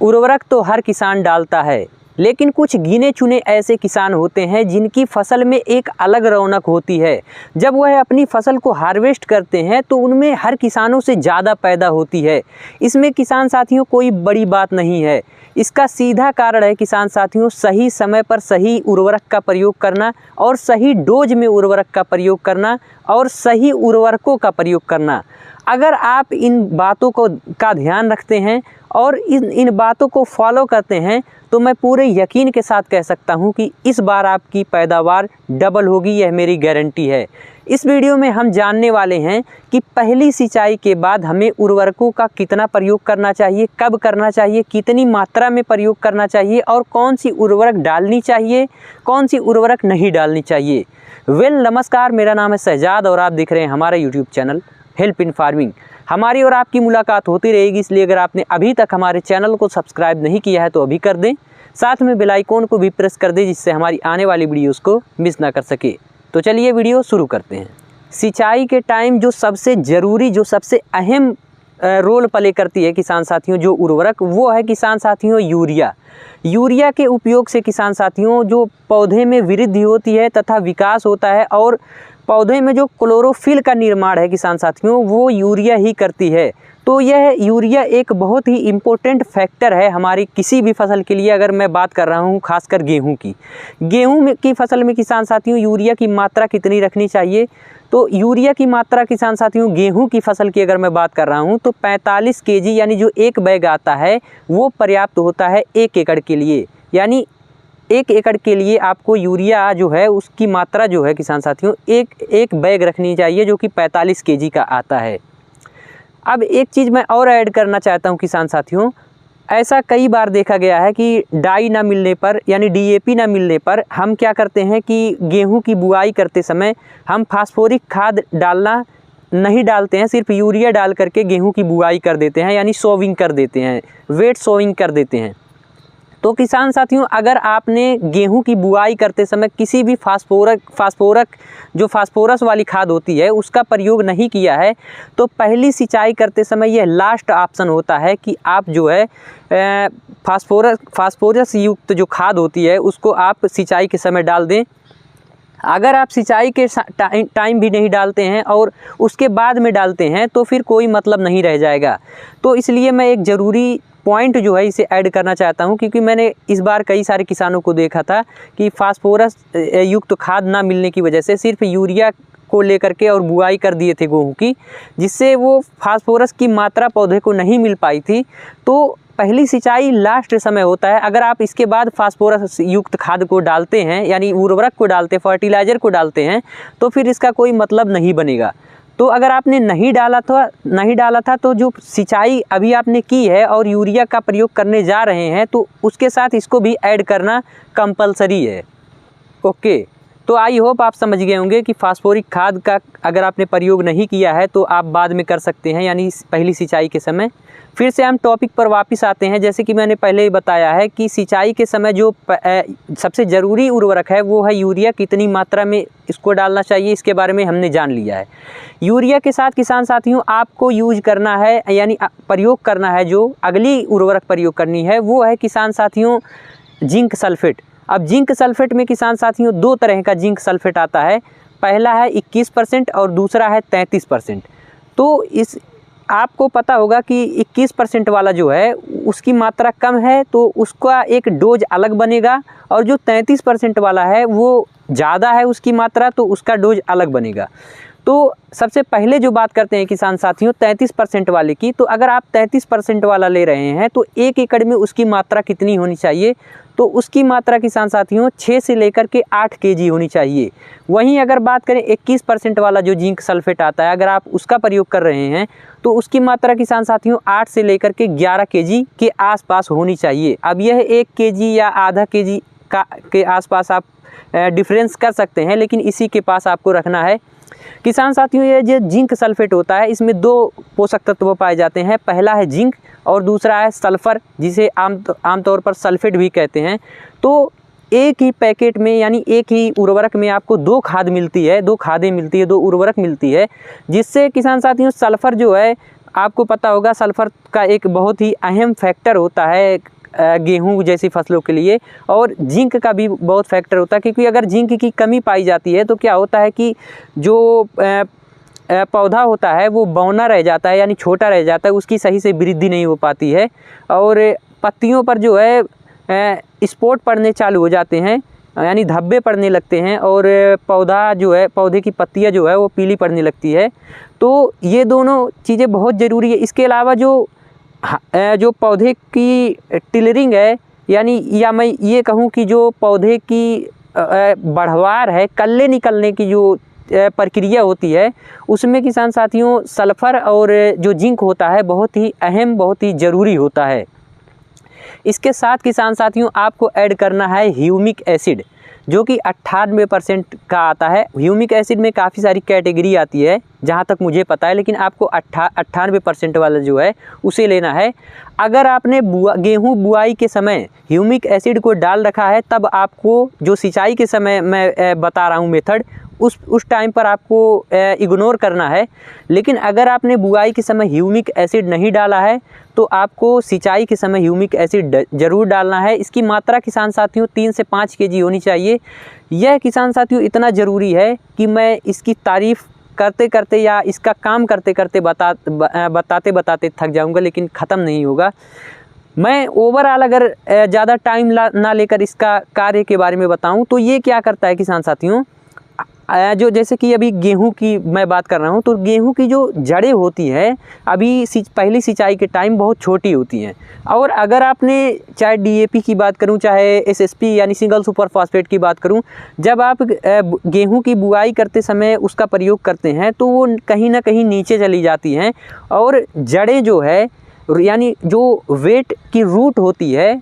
उर्वरक तो हर किसान डालता है, लेकिन कुछ गिने चुने ऐसे किसान होते हैं जिनकी फसल में एक अलग रौनक होती है। जब वह अपनी फसल को हार्वेस्ट करते हैं तो उनमें हर किसानों से ज़्यादा पैदा होती है। इसमें किसान साथियों कोई बड़ी बात नहीं है। इसका सीधा कारण है किसान साथियों सही समय पर सही उर्वरक का प्रयोग करना और सही डोज में उर्वरक का प्रयोग करना और सही उर्वरकों का प्रयोग करना। अगर आप इन बातों का ध्यान रखते हैं और इन बातों को फॉलो करते हैं तो मैं पूरे यकीन के साथ कह सकता हूं कि इस बार आपकी पैदावार डबल होगी, यह मेरी गारंटी है। इस वीडियो में हम जानने वाले हैं कि पहली सिंचाई के बाद हमें उर्वरकों का कितना प्रयोग करना चाहिए, कब करना चाहिए, कितनी मात्रा में प्रयोग करना चाहिए और कौन सी उर्वरक डालनी चाहिए, कौन सी उर्वरक नहीं डालनी चाहिए। नमस्कार, मेरा नाम है शहजाद और आप देख रहे हैं हमारा YouTube channel help in farming. हमारी और आपकी मुलाकात होती रहेगी, इसलिए अगर आपने अभी तक हमारे चैनल को सब्सक्राइब नहीं किया है तो अभी कर दें, साथ में बेल आइकॉन को भी प्रेस कर दें जिससे हमारी आने वाली वीडियोस को मिस ना कर सके। तो चलिए वीडियो शुरू करते हैं। सिंचाई के टाइम जो सबसे ज़रूरी, जो सबसे अहम रोल प्ले करती है किसान साथियों जो उर्वरक, वो है किसान साथियों यूरिया। यूरिया के उपयोग से किसान साथियों जो पौधे में वृद्धि होती है तथा विकास होता है और पौधे में जो क्लोरोफिल का निर्माण है किसान साथियों वो यूरिया ही करती है। तो यह यूरिया एक बहुत ही इम्पोर्टेंट फैक्टर है हमारी किसी भी फसल के लिए। अगर मैं बात कर रहा हूँ खासकर गेहूँ की फसल में किसान साथियों यूरिया की मात्रा कितनी रखनी चाहिए, तो यूरिया की मात्रा किसान साथियों गेहूं की फसल की अगर मैं बात कर रहा हूं तो 45 केजी यानी जो एक बैग आता है वो पर्याप्त होता है 1 एकड़ के लिए। यानी 1 एकड़ के लिए आपको यूरिया जो है उसकी मात्रा जो है किसान साथियों एक बैग रखनी चाहिए जो कि 45 केजी का आता है। अब एक चीज़ मैं और ऐड करना चाहता हूं किसान साथियों, ऐसा कई बार देखा गया है कि डाई ना मिलने पर यानी डीएपी ना मिलने पर हम क्या करते हैं कि गेहूं की बुआई करते समय हम फास्फोरिक खाद डालना नहीं डालते हैं, सिर्फ यूरिया डाल करके गेहूं की बुआई कर देते हैं, यानी सोविंग कर देते हैं, वेट सोविंग कर देते हैं। तो किसान साथियों अगर आपने गेहूं की बुआई करते समय किसी भी फास्फोरस वाली खाद होती है उसका प्रयोग नहीं किया है तो पहली सिंचाई करते समय यह लास्ट ऑप्शन होता है कि आप जो है फास्फोरस युक्त जो खाद होती है उसको आप सिंचाई के समय डाल दें। अगर आप सिंचाई के टाइम भी नहीं डालते हैं और उसके बाद में डालते हैं तो फिर कोई मतलब नहीं रह जाएगा। तो इसलिए मैं एक ज़रूरी पॉइंट जो है इसे ऐड करना चाहता हूं, क्योंकि मैंने इस बार कई सारे किसानों को देखा था कि फास्फोरस युक्त खाद ना मिलने की वजह से सिर्फ यूरिया को लेकर के और बुआई कर दिए थे गेहूं की, जिससे वो फास्फोरस की मात्रा पौधे को नहीं मिल पाई थी। तो पहली सिंचाई लास्ट समय होता है। अगर आप इसके बाद फास्फोरस युक्त खाद को डालते हैं यानी उर्वरक को डालते हैं, फर्टिलाइज़र को डालते हैं तो फिर इसका कोई मतलब नहीं बनेगा। तो अगर आपने नहीं डाला था तो जो सिंचाई अभी आपने की है और यूरिया का प्रयोग करने जा रहे हैं तो उसके साथ इसको भी ऐड करना कंपलसरी है। ओके, तो आई होप आप समझ गए होंगे कि फास्फोरिक खाद का अगर आपने प्रयोग नहीं किया है तो आप बाद में कर सकते हैं, यानी पहली सिंचाई के समय। फिर से हम टॉपिक पर वापस आते हैं। जैसे कि मैंने पहले ही बताया है कि सिंचाई के समय जो सबसे ज़रूरी उर्वरक है वो है यूरिया। कितनी मात्रा में इसको डालना चाहिए इसके बारे में हमने जान लिया है। यूरिया के साथ किसान साथियों आपको यूज करना है यानी प्रयोग करना है, जो अगली उर्वरक प्रयोग करनी है वो है किसान साथियों जिंक सल्फेट। अब जिंक सल्फेट में किसान साथियों 2 तरह का जिंक सल्फेट आता है, पहला है 21% और दूसरा है 33%। तो इस आपको पता होगा कि 21% वाला जो है उसकी मात्रा कम है तो उसका एक डोज अलग बनेगा, और जो 33% वाला है वो ज़्यादा है उसकी मात्रा तो उसका डोज अलग बनेगा। तो सबसे पहले जो बात करते हैं किसान साथियों 33% वाले की, तो अगर आप 33% वाला ले रहे हैं तो 1 एकड़ में उसकी मात्रा कितनी होनी चाहिए, तो उसकी मात्रा किसान साथियों 6 से लेकर के 8 केजी होनी चाहिए। वहीं अगर बात करें 21% वाला जो जिंक सल्फेट आता है, अगर आप उसका प्रयोग कर रहे हैं तो उसकी मात्रा किसान साथियों 8 से लेकर के 11 केजी के आसपास होनी चाहिए। अब यह 1 केजी या आधा केजी के आसपास आप डिफरेंस कर सकते हैं, लेकिन इसी के पास आपको रखना है। किसान साथियों ये जो जिंक सल्फेट होता है इसमें 2 पोषक तत्व पाए जाते हैं, पहला है जिंक और दूसरा है सल्फ़र, जिसे आमतौर पर सल्फेट भी कहते हैं। तो एक ही पैकेट में यानी एक ही उर्वरक में आपको 2 खाद मिलती है, 2 खादें मिलती है, 2 उर्वरक मिलती है, जिससे किसान साथियों सल्फ़र जो है आपको पता होगा सल्फ़र का एक बहुत ही अहम फैक्टर होता है गेहूं जैसी फसलों के लिए, और जिंक का भी बहुत फैक्टर होता है, क्योंकि अगर जिंक की कमी पाई जाती है तो क्या होता है कि जो पौधा होता है वो बौना रह जाता है, यानी छोटा रह जाता है, उसकी सही से वृद्धि नहीं हो पाती है और पत्तियों पर जो है स्पॉट पड़ने चालू हो जाते हैं, यानी धब्बे पड़ने लगते हैं और पौधा जो है, पौधे की पत्तियां जो है वो पीली पड़ने लगती है। तो ये दोनों चीज़ें बहुत ज़रूरी है। इसके अलावा जो पौधे की टिलरिंग है, यानी या मैं ये कहूँ कि जो पौधे की बढ़वार है, कल्ले निकलने की जो प्रक्रिया होती है, उसमें किसान साथियों सल्फ़र और जो जिंक होता है बहुत ही अहम, बहुत ही ज़रूरी होता है। इसके साथ किसान साथियों आपको ऐड करना है ह्यूमिक एसिड, जो कि 98% का आता है। ह्यूमिक एसिड में काफ़ी सारी कैटेगरी आती है जहाँ तक मुझे पता है, लेकिन आपको 98% वाला जो है उसे लेना है। अगर आपने गेहूं बुआई के समय ह्यूमिक एसिड को डाल रखा है, तब आपको जो सिंचाई के समय मैं बता रहा हूँ मेथड, उस टाइम पर आपको इग्नोर करना है। लेकिन अगर आपने बुआई के समय ह्यूमिक एसिड नहीं डाला है तो आपको सिंचाई के समय ह्यूमिक एसिड ज़रूर डालना है। इसकी मात्रा किसान साथियों 3 से 5 kg होनी चाहिए। यह किसान साथियों इतना ज़रूरी है कि मैं इसकी तारीफ़ करते करते या इसका काम करते करते बताते बताते थक जाऊंगा, लेकिन ख़त्म नहीं होगा। मैं ओवरऑल अगर ज़्यादा टाइम ना लेकर इसका कार्य के बारे में बताऊं तो ये क्या करता है किसान साथियों, जो जैसे कि अभी गेहूं की मैं बात कर रहा हूं, तो गेहूं की जो जड़ें होती हैं अभी पहली सिंचाई के टाइम बहुत छोटी होती हैं, और अगर आपने चाहे DAP की बात करूं, चाहे SSP यानी सिंगल सुपर फॉस्फेट की बात करूं, जब आप गेहूं की बुआई करते समय उसका प्रयोग करते हैं तो वो कहीं ना कहीं नीचे चली जाती हैं, और जड़ें जो है, यानी जो वेट की रूट होती है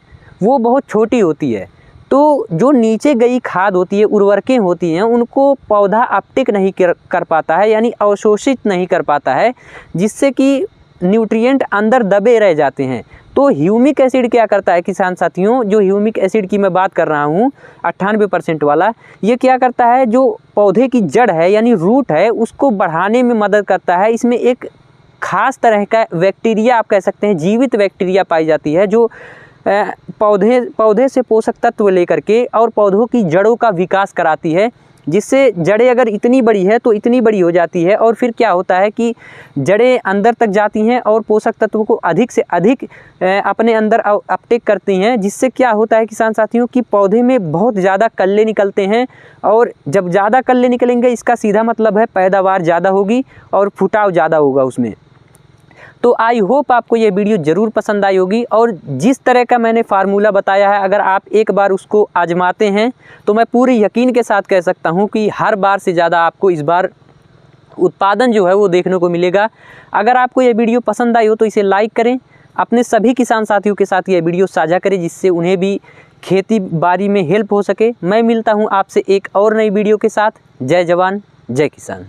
वो बहुत छोटी होती है। तो जो नीचे गई खाद होती है, उर्वरकें होती हैं, उनको पौधा अपटेक नहीं कर पाता है, यानी अवशोषित नहीं कर पाता है, जिससे कि न्यूट्रिएंट अंदर दबे रह जाते हैं। तो ह्यूमिक एसिड क्या करता है किसान साथियों, जो ह्यूमिक एसिड की मैं बात कर रहा हूँ 98% वाला, ये क्या करता है, जो पौधे की जड़ है यानी रूट है उसको बढ़ाने में मदद करता है। इसमें एक खास तरह का बैक्टीरिया, आप कह सकते हैं जीवित बैक्टीरिया पाई जाती है, जो पौधे से पोषक तत्व लेकर के और पौधों की जड़ों का विकास कराती है, जिससे जड़ें अगर इतनी बड़ी है तो इतनी बड़ी हो जाती है, और फिर क्या होता है कि जड़ें अंदर तक जाती हैं और पोषक तत्वों को अधिक से अधिक अपने अंदर अपटेक करती हैं, जिससे क्या होता है किसान साथियों कि पौधे में बहुत ज़्यादा कल्ले निकलते हैं, और जब ज़्यादा कल्ले निकलेंगे इसका सीधा मतलब है पैदावार ज़्यादा होगी और फुटाव ज़्यादा होगा उसमें। तो आई होप आपको ये वीडियो ज़रूर पसंद आई होगी, और जिस तरह का मैंने फार्मूला बताया है अगर आप एक बार उसको आजमाते हैं तो मैं पूरे यकीन के साथ कह सकता हूँ कि हर बार से ज़्यादा आपको इस बार उत्पादन जो है वो देखने को मिलेगा। अगर आपको ये वीडियो पसंद आई हो तो इसे लाइक करें, अपने सभी किसान साथियों के साथ ये वीडियो साझा करें, जिससे उन्हें भी खेती बाड़ी में हेल्प हो सके। मैं मिलता हूँ आपसे एक और नई वीडियो के साथ। जय जवान जय किसान।